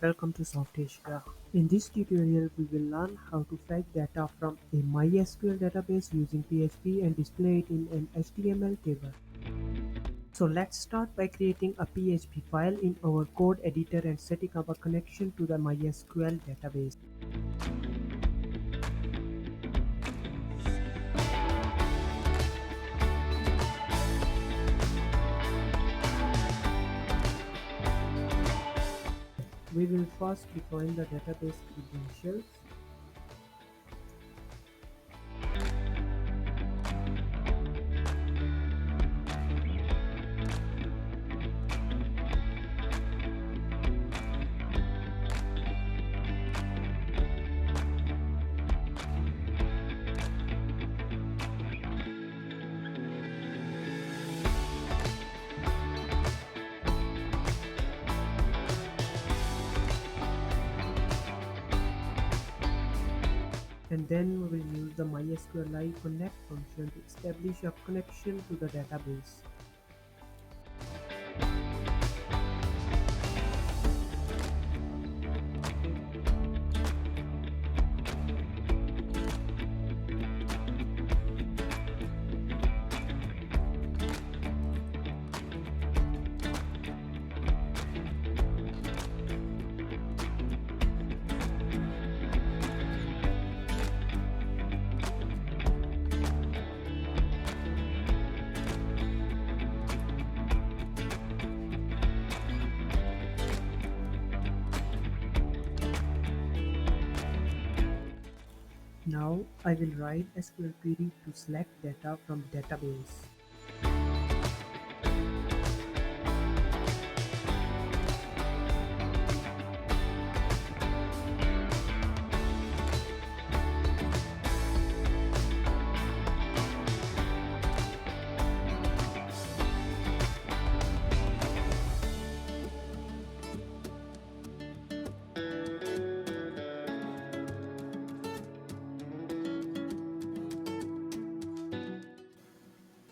welcome to Soft Asia. In this tutorial, we will learn how to fetch data from a MySQL database using PHP and display it in an HTML table. So let's start by creating a PHP file in our code editor and setting up a connection to the MySQL database. We will first define the database credentials. And then we will use the mysql connect function to establish a connection to the database. Now I will write SQL query to select data from database.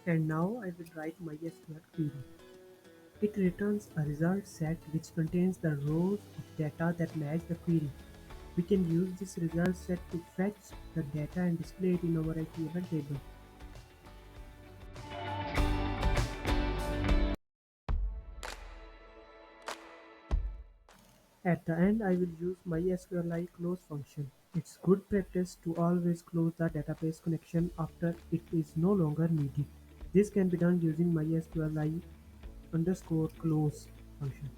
And now I will write mysql query. It returns a result set which contains the rows of data that match the query. We can use this result set to fetch the data and display it in our HTML table. At the end, I will use mysql close function. It's good practice to always close the database connection after it is no longer needed. This can be done using mysql underscore close function.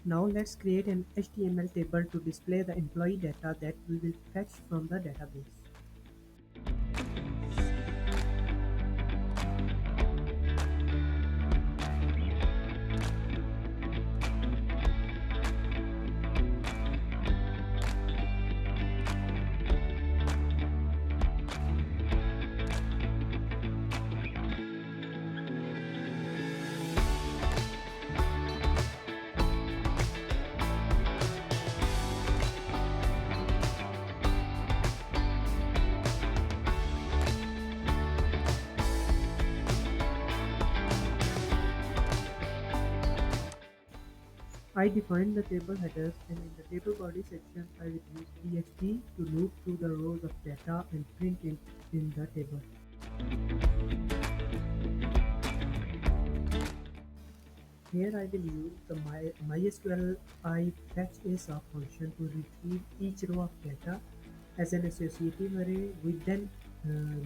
Now let's create an HTML table to display the employee data that we will fetch from the database. I define the table headers, and in the table body section I will use PHP to loop through the rows of data and print it in the table. Here I will use the mysql fetch asop function to retrieve each row of data as an associative array. We then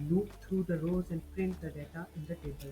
loop through the rows and print the data in the table.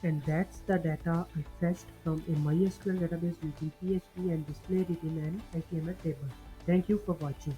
And that's the data I fetched from a MySQL database using PHP and displayed it in an HTML table. Thank you for watching.